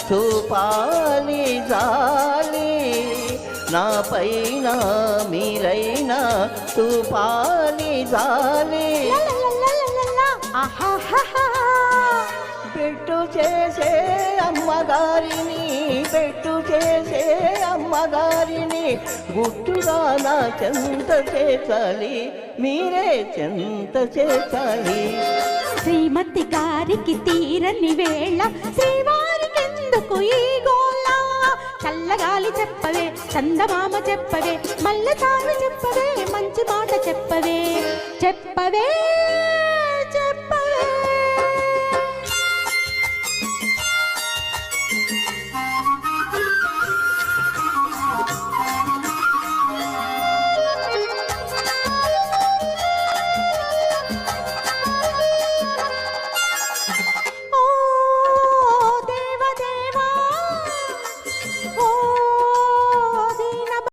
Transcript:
చూపాలి జాలి, నా పైన మీరైనా చూపాలి జాలి. పెట్టు చేసే అమ్మగారిని, పెట్టు చేసే అమ్మగారిని గుట్టుగా నా చెంత చేసాలి, మీరే చెంత చేసాలి. శ్రీమతి గారికి తీరని వేళ శ్రీవారికి ఎందుకు ఈ గోళ? చల్లగాలి చెప్పవే, చందమామ చెప్పవే, మల్లె తావి చెప్పవే, మంచి మాట చెప్పవే చెప్పవే.